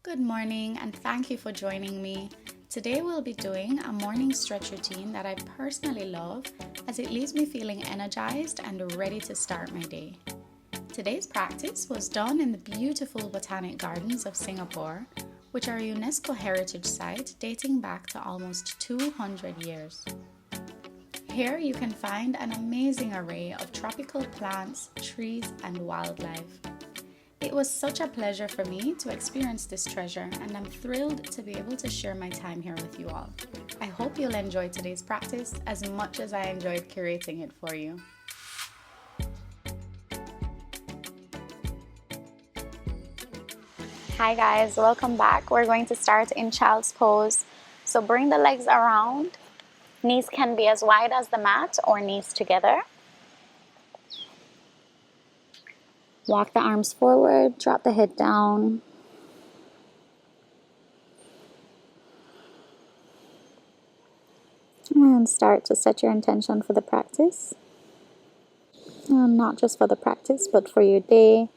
Good morning and thank you for joining me. Today we'll be doing a morning stretch routine that I personally love as it leaves me feeling energized and ready to start my day. Today's practice was done in the beautiful Botanic Gardens of Singapore, which are a UNESCO heritage site dating back to almost 200 years. Here you can find an amazing array of tropical plants, trees, and wildlife. It was such a pleasure for me to experience this treasure, and I'm thrilled to be able to share my time here with you all. I hope you'll enjoy today's practice as much as I enjoyed curating it for you. Hi guys, welcome back. We're going to start in child's pose. So bring the legs around. Knees can be as wide as the mat or knees together. Walk the arms forward, drop the head down. And start to set your intention for the practice. And not just for the practice, but for your day.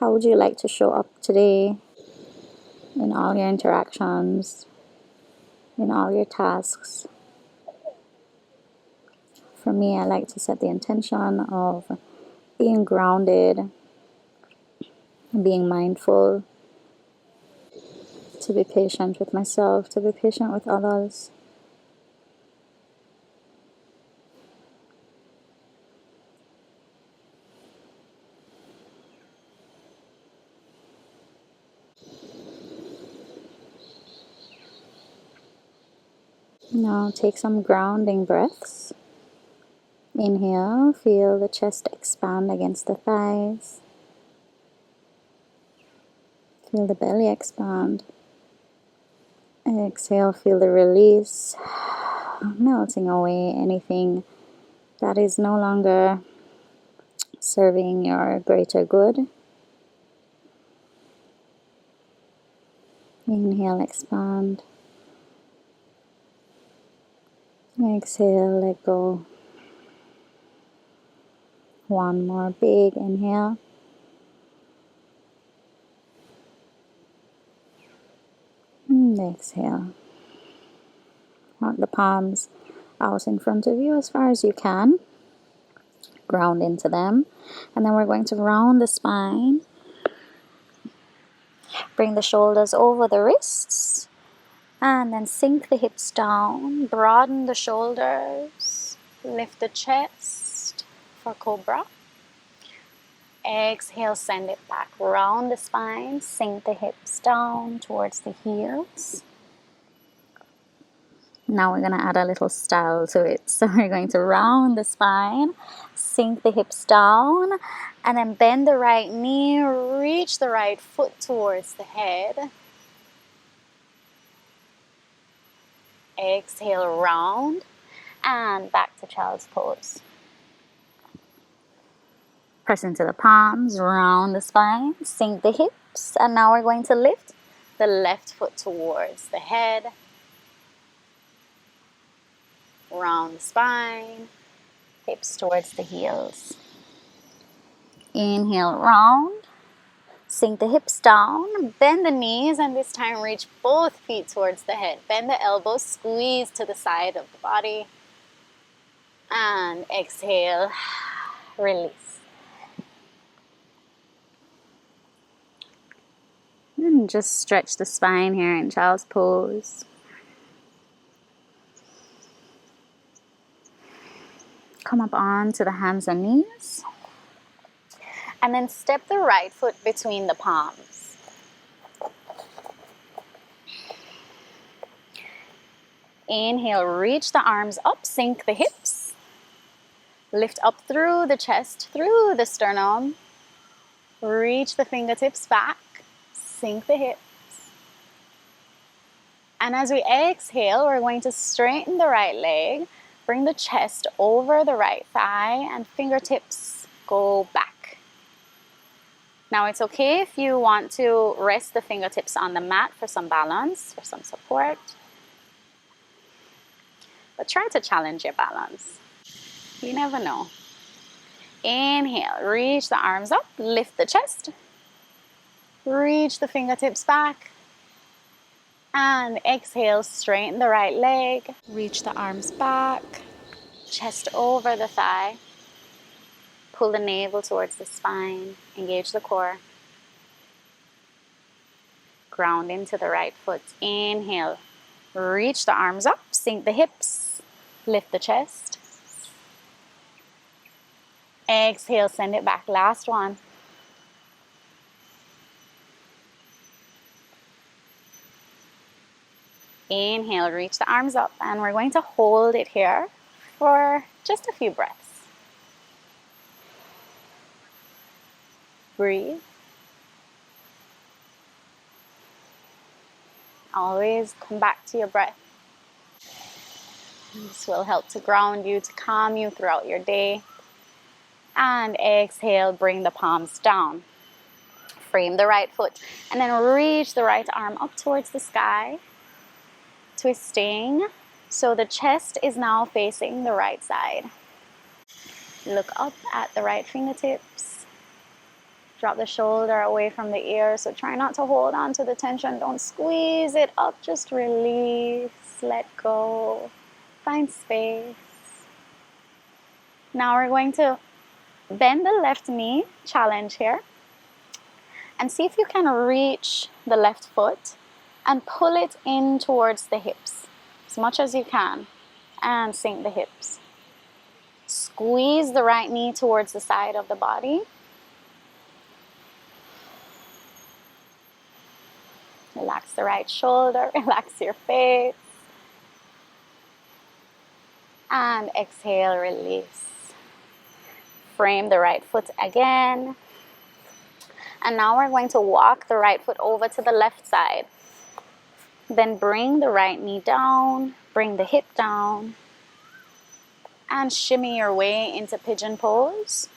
How would you like to show up today in all your interactions, in all your tasks? For me, I like to set the intention of being grounded, being mindful, to be patient with myself, to be patient with others. Now take some grounding breaths. Inhale, feel the chest expand against the thighs. Feel the belly expand. Exhale, feel the release, melting away anything that is no longer serving your greater good. Inhale, expand. Exhale, let go. One more big inhale. And exhale. Walk the palms out in front of you as far as you can. Ground into them. And then we're going to round the spine. Bring the shoulders over the wrists. And then sink the hips down. Broaden the shoulders. Lift the chest for cobra. Exhale, send it back. Round the spine. Sink the hips down towards the heels. Now we're going to add a little style to it. So we're going to round the spine, sink the hips down, and then bend the right knee, reach the right foot towards the head. Exhale, round, and back to child's pose. Press into the palms, round the spine, sink the hips, and now we're going to lift the left foot towards the head. Round the spine, hips towards the heels. Inhale, round. Sink the hips down, bend the knees, and this time reach both feet towards the head. Bend the elbows, squeeze to the side of the body. And exhale, release. And just stretch the spine here in child's pose. Come up onto the hands and knees. And then step the right foot between the palms. Inhale, reach the arms up, sink the hips. Lift up through the chest, through the sternum. Reach the fingertips back, sink the hips. And as we exhale, we're going to straighten the right leg. Bring the chest over the right thigh and fingertips go back. Now it's okay if you want to rest the fingertips on the mat for some balance, for some support. But try to challenge your balance. You never know. Inhale, reach the arms up, lift the chest. Reach the fingertips back. And exhale, straighten the right leg. Reach the arms back. Chest over the thigh. Pull the navel towards the spine. Engage the core. Ground into the right foot. Inhale. Reach the arms up. Sink the hips. Lift the chest. Exhale, send it back. Last one. Inhale, reach the arms up, and we're going to hold it here for just a few breaths. Breathe. Always come back to your breath. This will help to ground you, to calm you throughout your day. And exhale, bring the palms down. Frame the right foot, and then reach the right arm up towards the sky. Twisting, so the chest is now facing the right side. Look up at the right fingertips. Drop the shoulder away from the ear, so try not to hold on to the tension. Don't squeeze it up, just release, let go, find space. Now we're going to bend the left knee, challenge here, and see if you can reach the left foot and pull it in towards the hips as much as you can, and sink the hips. Squeeze the right knee towards the side of the body. Relax the right shoulder, relax your face. And exhale, release. Frame the right foot again. And now we're going to walk the right foot over to the left side. Then bring the right knee down, bring the hip down, and shimmy your way into pigeon pose.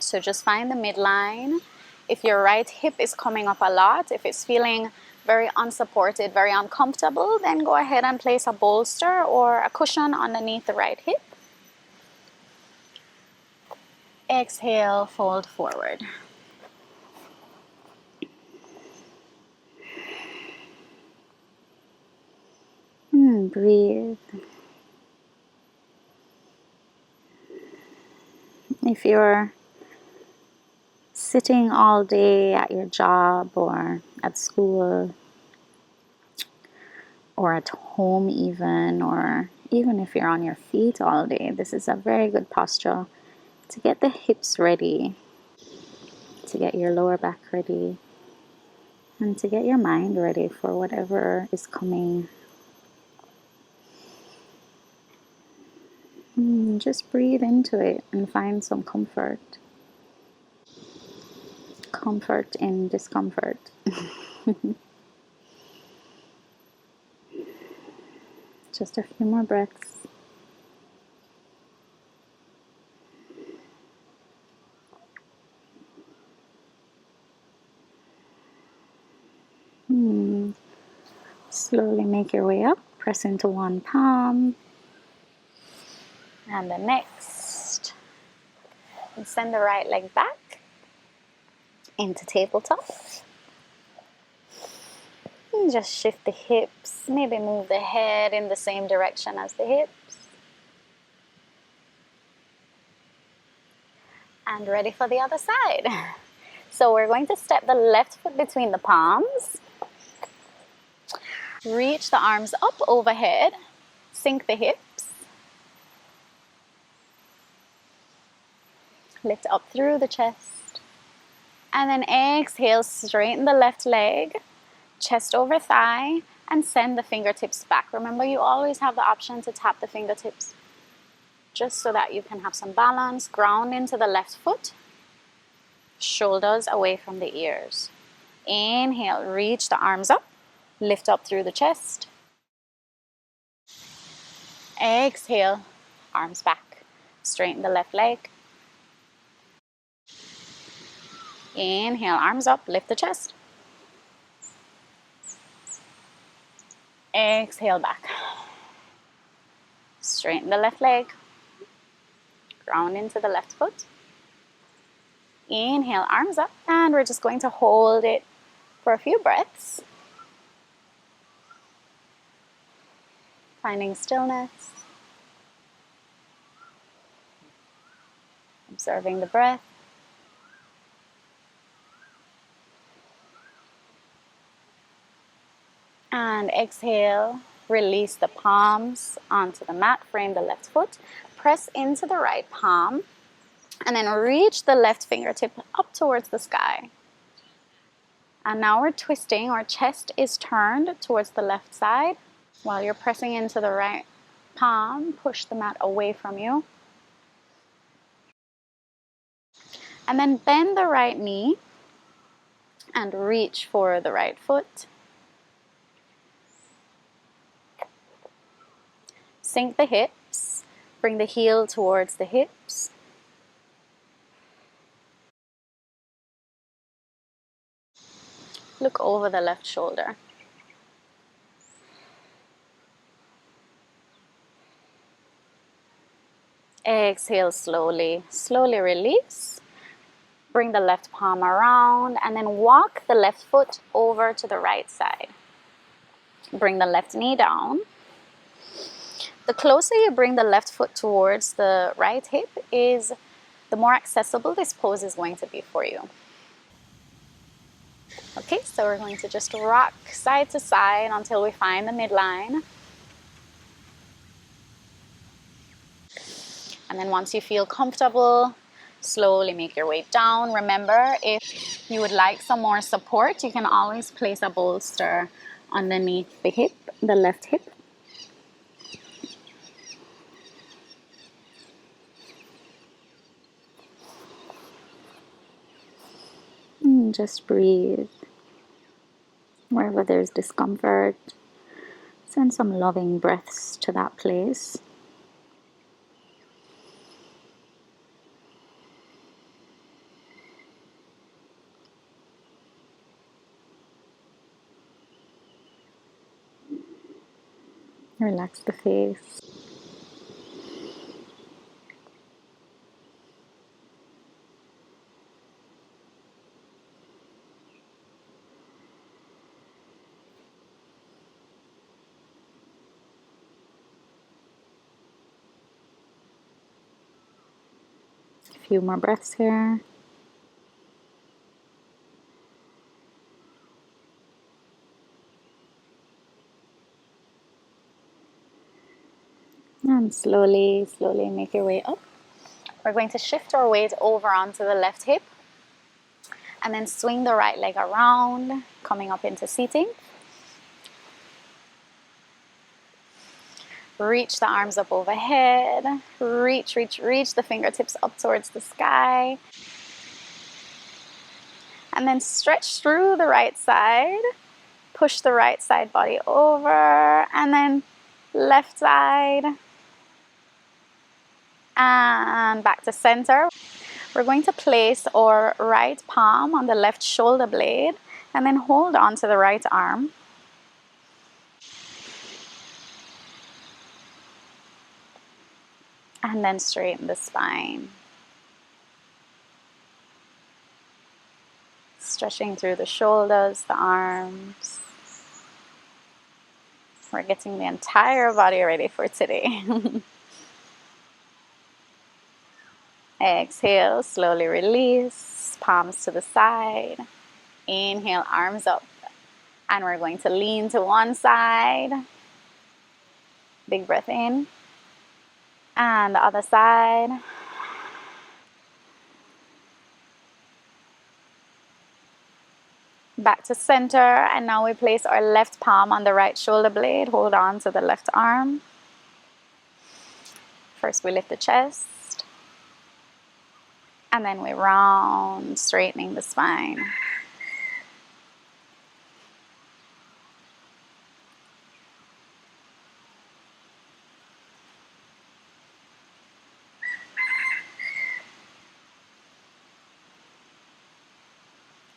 So just find the midline. If your right hip is coming up a lot, if it's feeling very unsupported, very uncomfortable, then go ahead and place a bolster or a cushion underneath the right hip. Exhale, fold forward. Breathe. If you're sitting all day at your job or at school or at home even, or even if you're on your feet all day, this is a very good posture to get the hips ready, to get your lower back ready, and to get your mind ready for whatever is coming. Just breathe into it and find some comfort. Comfort in discomfort. Just a few more breaths. Slowly make your way up. Press into one palm and the next. And send the right leg back into tabletop. And just shift the hips. Maybe move the head in the same direction as the hips. And ready for the other side. So we're going to step the left foot between the palms. Reach the arms up overhead. Sink the hips. Lift up through the chest. And then exhale, straighten the left leg. Chest over thigh. And send the fingertips back. Remember, you always have the option to tap the fingertips, just so that you can have some balance. Ground into the left foot. Shoulders away from the ears. Inhale, reach the arms up. Lift up through the chest. Exhale, arms back. Straighten the left leg. Inhale, arms up, lift the chest. Exhale, back. Straighten the left leg. Ground into the left foot. Inhale, arms up, and we're just going to hold it for a few breaths. Finding stillness. Observing the breath. And exhale, release the palms onto the mat, frame the left foot, press into the right palm, and then reach the left fingertip up towards the sky. And now we're twisting, our chest is turned towards the left side. While you're pressing into the right palm, push the mat away from you. And then bend the right knee and reach for the right foot. Sink the hips, bring the heel towards the hips. Look over the left shoulder. Exhale slowly, slowly release. Bring the left palm around and then walk the left foot over to the right side. Bring the left knee down. The closer you bring the left foot towards the right hip is the more accessible this pose is going to be for you. Okay, so we're going to just rock side to side until we find the midline. And then once you feel comfortable, slowly make your way down. Remember, if you would like some more support, you can always place a bolster underneath the hip, the left hip. And just breathe. Wherever there's discomfort, send some loving breaths to that place. Relax the face. A few more breaths here. And slowly, slowly make your way up. We're going to shift our weight over onto the left hip and then swing the right leg around, coming up into seating. Reach the arms up overhead. Reach the fingertips up towards the sky. And then stretch through the right side. Push the right side body over. And then left side. And back to center. We're going to place our right palm on the left shoulder blade and then hold on to the right arm. And then straighten the spine. Stretching through the shoulders, the arms. We're getting the entire body ready for today. Exhale, slowly release, palms to the side. Inhale, arms up. And we're going to lean to one side. Big breath in. And the other side. Back to center. And now we place our left palm on the right shoulder blade. Hold on to the left arm. First we lift the chest. And then we round, straightening the spine.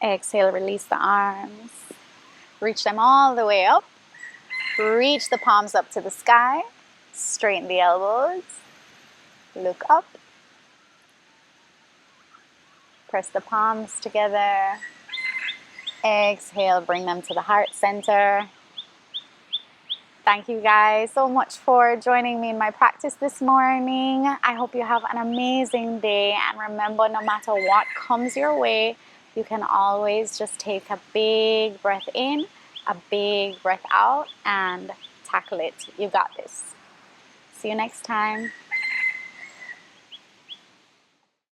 Exhale, release the arms. Reach them all the way up. Reach the palms up to the sky. Straighten the elbows. Look up. Press the palms together. Exhale, bring them to the heart center. Thank you guys so much for joining me in my practice this morning. I hope you have an amazing day. And remember, no matter what comes your way, you can always just take a big breath in, a big breath out, and tackle it. You got this. See you next time.